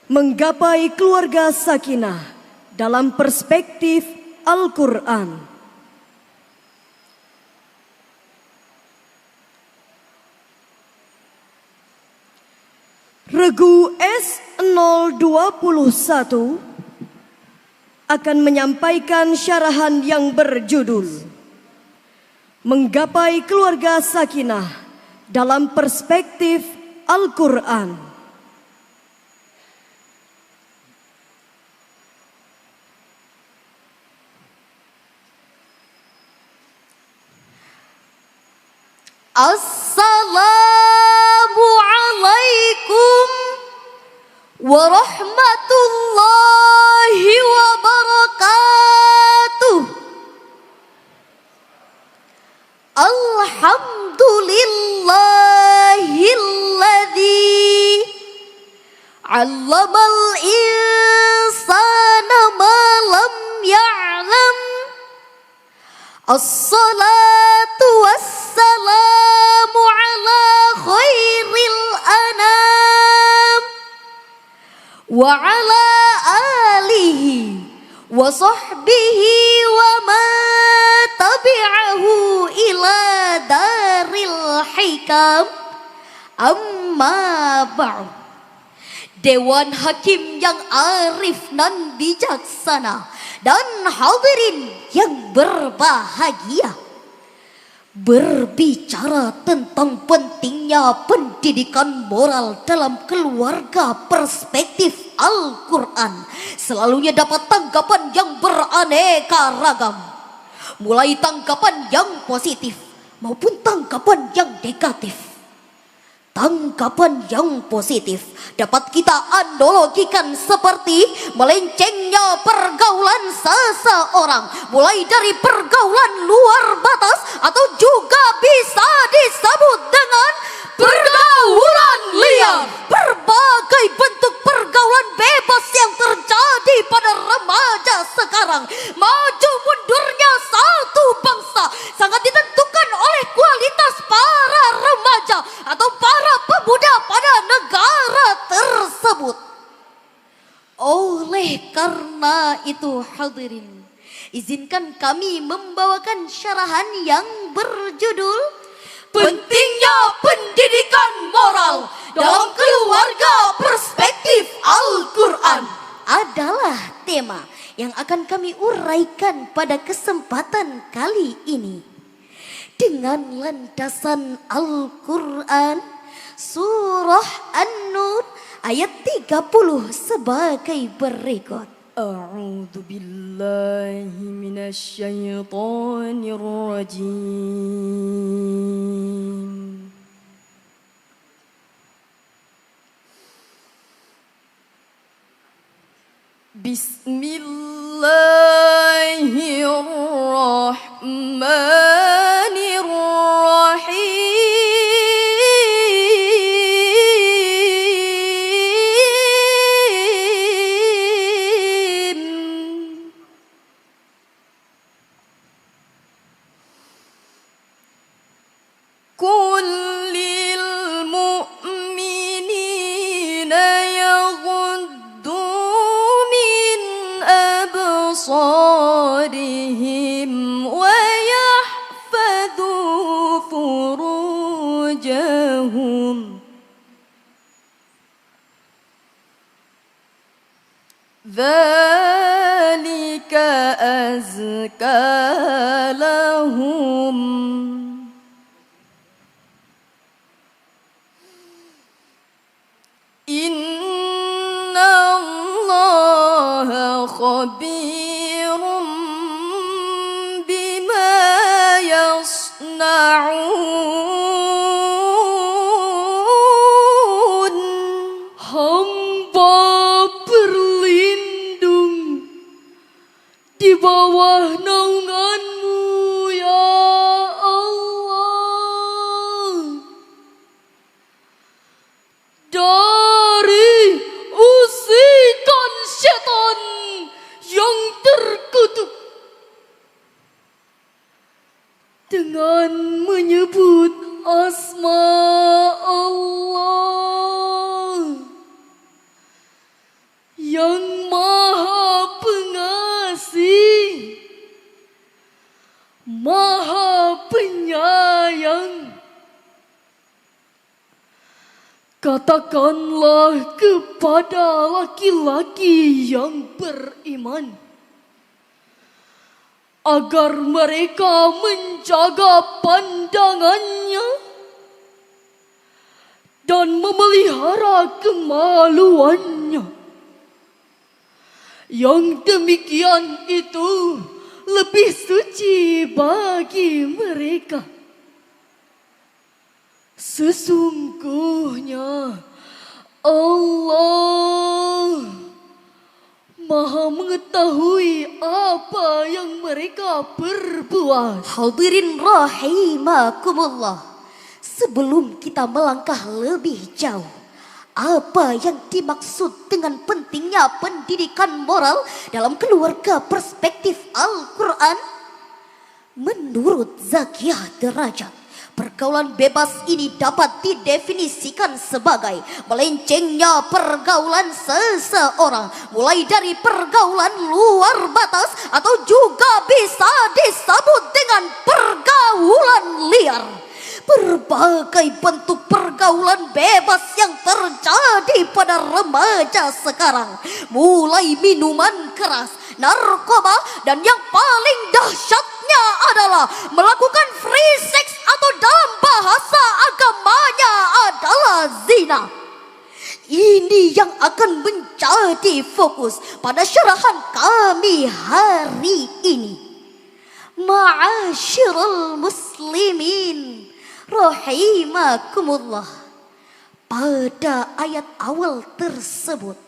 Menggapai keluarga sakinah dalam perspektif Al-Quran. Regu S021 akan menyampaikan syarahan yang berjudul Menggapai keluarga sakinah dalam perspektif Al-Quran. Assalamualaikum warahmatullahi wabarakatuh. Alhamdulillahilladzi 'allamal insana ma lam ya'lam. As-salatu wassalamu ala khairil anam wa ala alihi wa sahbihi wa ma tabi'ahu ila daril hikam. Amma ba'd. Dewan Hakim yang arif nan bijaksana dan hadirin yang berbahagia, berbicara tentang pentingnya pendidikan moral dalam keluarga perspektif Al-Quran selalunya dapat tanggapan yang beraneka ragam, mulai tanggapan yang positif maupun tanggapan yang negatif. Tanggapan yang positif dapat kita analogikan seperti melencengnya pergaulan seseorang, mulai dari pergaulan luar batas atau juga bisa disebut dengan pergaulan liar. Berbagai bentuk pergaulan bebas yang terjadi pada remaja sekarang. Maju mundurnya satu bangsa sangat ditentukan oleh kualitas para remaja atau para pemuda pada negara tersebut. Oleh karena itu hadirin, izinkan kami membawakan syarahan yang berjudul Pentingnya Pendidikan Moral dalam Keluarga Perspektif Al-Quran adalah tema yang akan kami uraikan pada kesempatan kali ini dengan landasan Al-Quran Surah An-Nur ayat 30 sebagai berikut. A'udzu billahi minasyaitonir rajim. Bismillahirrahmanirrahim. أبصارهم ويحفظوا فروجهم ذلك أزكى لهم إن الله خبير بما يصنعون. Hamba berlindung di bawah naungan-Mu ya Allah, dari usikan setan yang terkutuk dengan menyebut asma Allah. yang maha pengasih, maha penyayang. Katakanlah kepada laki-laki yang beriman agar mereka menjaga pandangannya dan memelihara kemaluannya. Yang demikian itu lebih suci bagi mereka. Sesungguhnya Allah Maha mengetahui apa yang mereka perbuat. Hadirin rahimakumullah, sebelum kita melangkah lebih jauh, apa yang dimaksud dengan pentingnya pendidikan moral dalam keluarga perspektif Al-Quran? Menurut Zakiyah Derajat, pergaulan bebas ini dapat didefinisikan sebagai melencengnya pergaulan seseorang, mulai dari pergaulan luar batas atau juga bisa disebut dengan pergaulan liar. Berbagai bentuk pergaulan bebas yang terjadi pada remaja sekarang, mulai minuman keras, narkoba, dan yang paling dahsyatnya adalah melakukan free sex atau dalam bahasa agamanya adalah zina. Ini yang akan menjadi fokus pada syarahan kami hari ini. Ma'asyiral muslimin rahimakumullah, pada ayat awal tersebut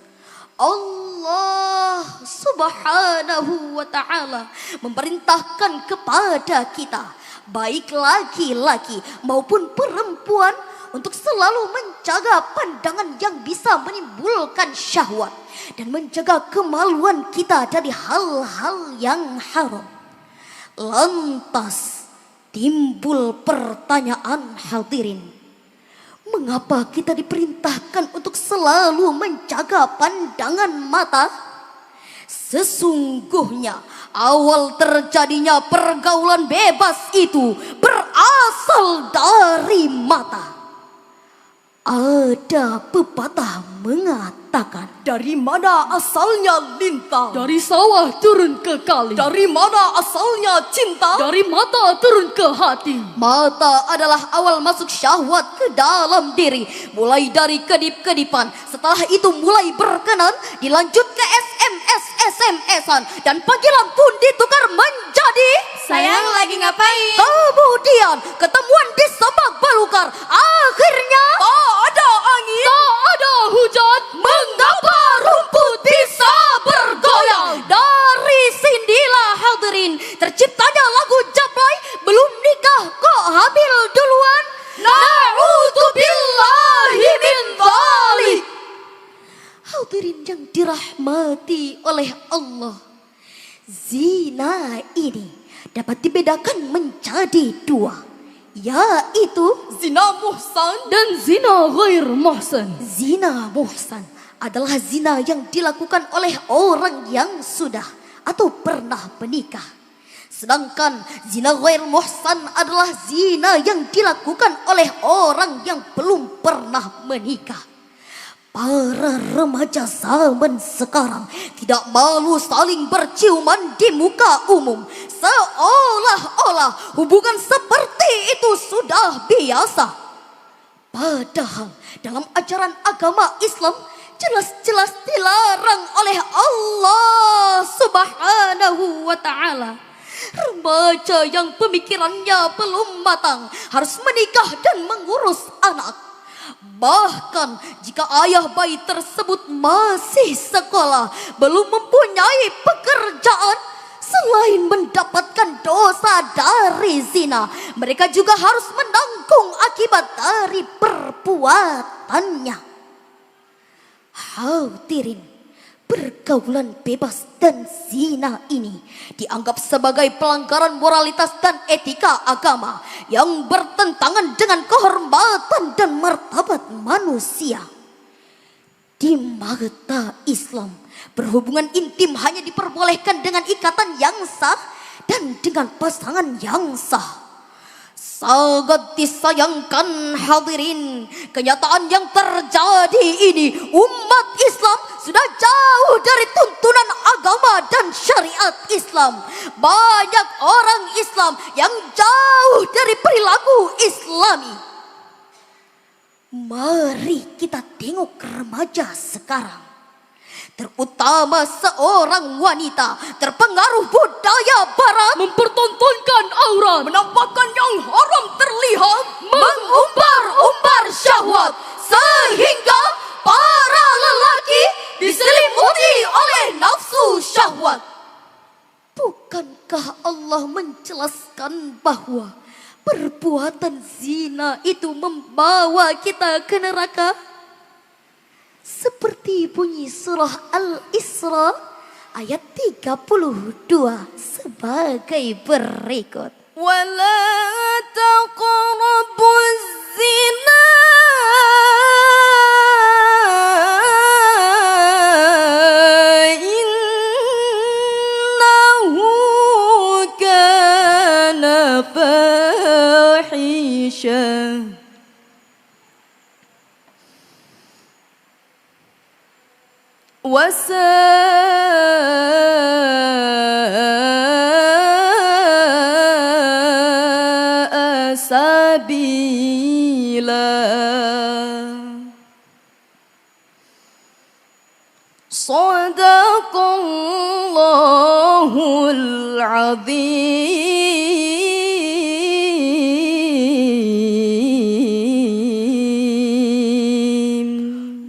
Allah subhanahu wa ta'ala memerintahkan kepada kita, baik laki-laki maupun perempuan, untuk selalu menjaga pandangan yang bisa menimbulkan syahwat dan menjaga kemaluan kita dari hal-hal yang haram. Lantas timbul pertanyaan, hadirin, mengapa kita diperintahkan untuk selalu menjaga pandangan mata? Sesungguhnya awal terjadinya pergaulan bebas itu berasal dari mata. Ada pepatah mengatakan, dari mana asalnya lintang? Dari sawah turun ke kali. Dari mana asalnya cinta? Dari mata turun ke hati. Mata adalah awal masuk syahwat ke dalam diri, mulai dari kedip-kedipan. Setelah itu mulai berkenan, dilanjut ke SMS, SMS-an, dan panggilan pun ditukar menjadi sayang lagi ngapain? Kemudian ketemuan di semak belukar. Akhirnya Tak ada angin, Tak ada hujan. mengapa rumput bisa bergoyang? Dari sinilah hadirin terciptanya lagu Jablay, belum nikah kok hamil duluan. Na'udzubillahi min dzalik. Hadirin yang dirahmati oleh Allah, zina ini dapat dibedakan menjadi dua, yaitu Zina muhsan dan zina ghair muhsan. zina muhsan adalah zina yang dilakukan oleh orang yang sudah atau pernah menikah. Sedangkan zina ghair muhsan adalah zina yang dilakukan oleh orang yang belum pernah menikah. Para remaja zaman sekarang tidak malu saling berciuman di muka umum, seolah-olah hubungan seperti itu sudah biasa. Padahal dalam ajaran agama Islam jelas-jelas dilarang oleh Allah subhanahu wa ta'ala. Remaja yang pemikirannya belum matang harus menikah dan mengurus anak. Bahkan jika ayah bayi tersebut masih sekolah, belum mempunyai pekerjaan, selain mendapatkan dosa dari zina, mereka juga harus menanggung akibat dari perbuatannya. Hadirin, pergaulan bebas dan zina ini dianggap sebagai pelanggaran moralitas dan etika agama yang bertentangan dengan kehormatan dan martabat manusia. Di mata Islam, berhubungan intim hanya diperbolehkan dengan ikatan yang sah dan dengan pasangan yang sah. Sangat disayangkan hadirin, kenyataan yang terjadi ini, umat Islam sudah jauh dari tuntunan agama dan syariat Islam. Banyak orang Islam yang jauh dari perilaku Islami. Mari kita tengok remaja sekarang, terutama seorang wanita terpengaruh budaya barat, Mempertontonkan aurat, Menampakkan yang haram terlihat, mengumbar-umbar syahwat, sehingga para lelaki diselimuti oleh nafsu syahwat. Bukankah Allah menjelaskan bahwa perbuatan zina itu membawa kita ke neraka? Seperti bunyi surah Al-Isra ayat 32 sebagai berikut. ولا تقربوا الزنا إنه كان فاحشا وساء سبيلا. صدق الله العظيم.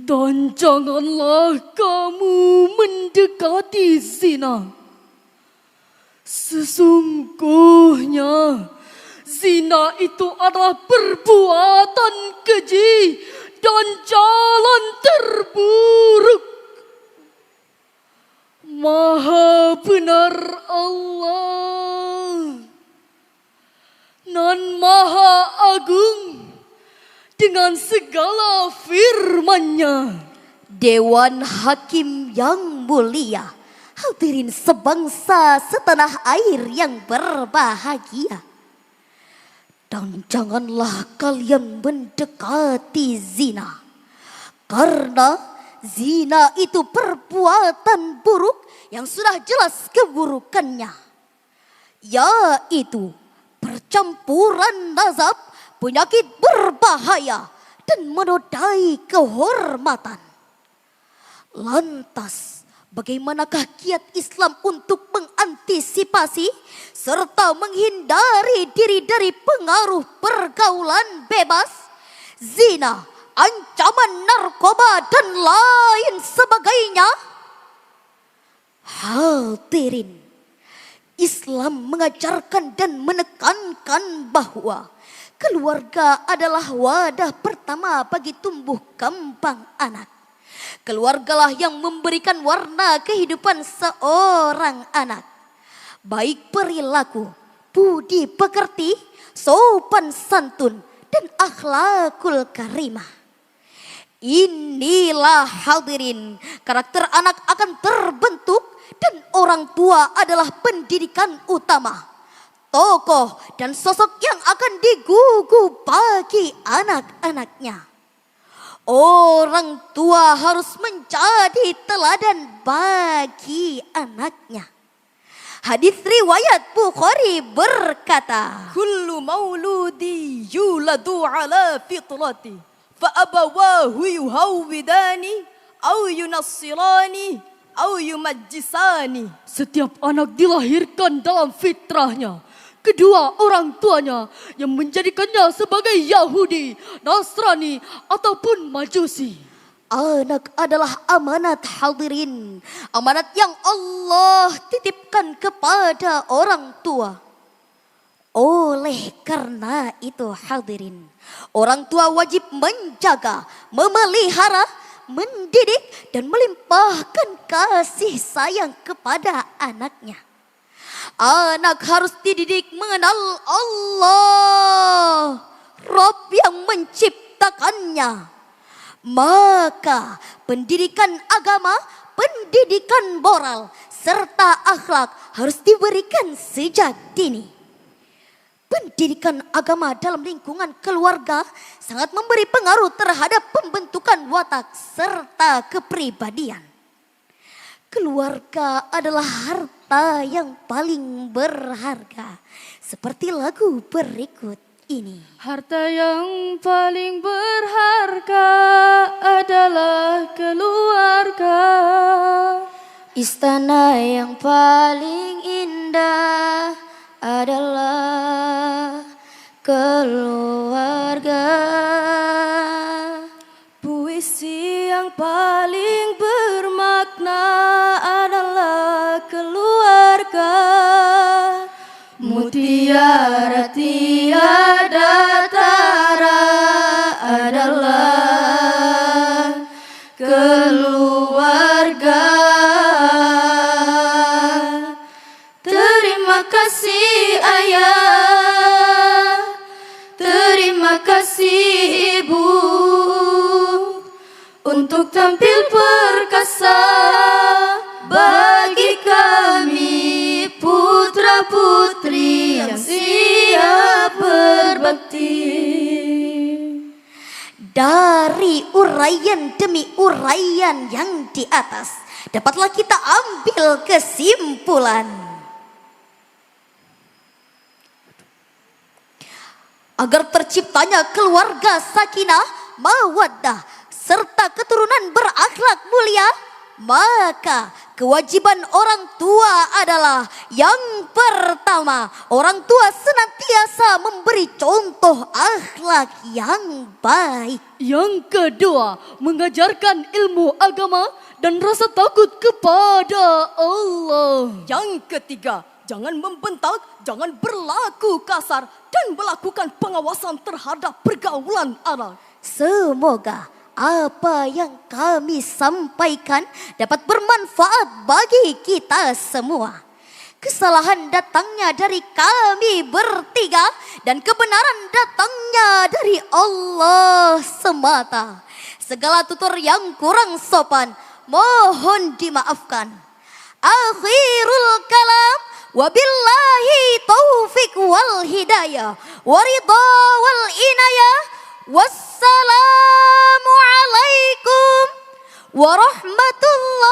dan janganlah kamu mendekati zina. Sesungguhnya zina itu adalah perbuatan keji dan jalan terburuk. Maha benar Allah nan Maha Agung dengan segala firman-Nya. Dewan Hakim yang mulia, hadirin sebangsa setanah air yang berbahagia. Dan janganlah kalian mendekati zina, karena zina itu perbuatan buruk yang sudah jelas keburukannya, yaitu percampuran nazab, penyakit berbahaya dan menodai kehormatan. Lantas, bagaimanakah kiat Islam untuk mengantisipasi serta menghindari diri dari pengaruh pergaulan bebas, zina, ancaman narkoba dan lain sebagainya? Hadirin, Islam mengajarkan dan menekankan bahwa keluarga adalah wadah pertama bagi tumbuh kembang anak. Keluargalah yang memberikan warna kehidupan seorang anak. Baik perilaku, budi pekerti, sopan santun, dan akhlakul karimah. Inilah hadirin, karakter anak akan terbentuk dan orang tua adalah pendidikan utama. Tokoh dan sosok yang akan digugu bagi anak-anaknya. Orang tua harus menjadi teladan bagi anaknya. Hadis riwayat Bukhari berkata, Kullu mauludi yuladu ala fitrati fa abawahu yuhawwidani au yunassirani au yumajjisani. Setiap anak dilahirkan dalam fitrahnya. Kedua orang tuanya yang menjadikannya sebagai Yahudi, Nasrani ataupun Majusi. anak adalah amanat hadirin. Amanat yang Allah titipkan kepada orang tua. Oleh karena itu hadirin, orang tua wajib menjaga, memelihara, mendidik dan melimpahkan kasih sayang kepada anaknya. Anak harus dididik mengenal Allah, Rabb yang menciptakannya. Maka pendidikan agama, pendidikan moral, serta akhlak harus diberikan sejak dini. Pendidikan agama dalam lingkungan keluarga sangat memberi pengaruh terhadap pembentukan watak serta kepribadian. Keluarga adalah harta yang paling berharga. Seperti lagu berikut ini. Harta yang paling berharga adalah keluarga. Istana yang paling indah adalah keluarga. Puisi yang paling bermakna adalah keluarga. Mutiara tiada tara adalah keluarga. Terima kasih ayah, terima kasih ibu, untuk tampil perkasa bagi kami putra-putri yang siap berbakti. Dari uraian demi uraian yang di atas, dapatlah kita ambil kesimpulan. Agar terciptanya keluarga sakinah, mawaddah, serta keturunan berakhlak mulia, maka kewajiban orang tua adalah yang pertama, orang tua senantiasa memberi contoh akhlak yang baik. Yang kedua, mengajarkan ilmu agama dan rasa takut kepada Allah. Yang ketiga, jangan membentak, jangan berlaku kasar, dan melakukan pengawasan terhadap pergaulan anak. Semoga apa yang kami sampaikan dapat bermanfaat bagi kita semua. Kesalahan datangnya dari kami bertiga dan kebenaran datangnya dari Allah semata. Segala tutur yang kurang sopan mohon dimaafkan. Akhirul kalam, wabillahi taufik wal hidayah, waridha wal inayah. Wassalamualaikum warahmatullahi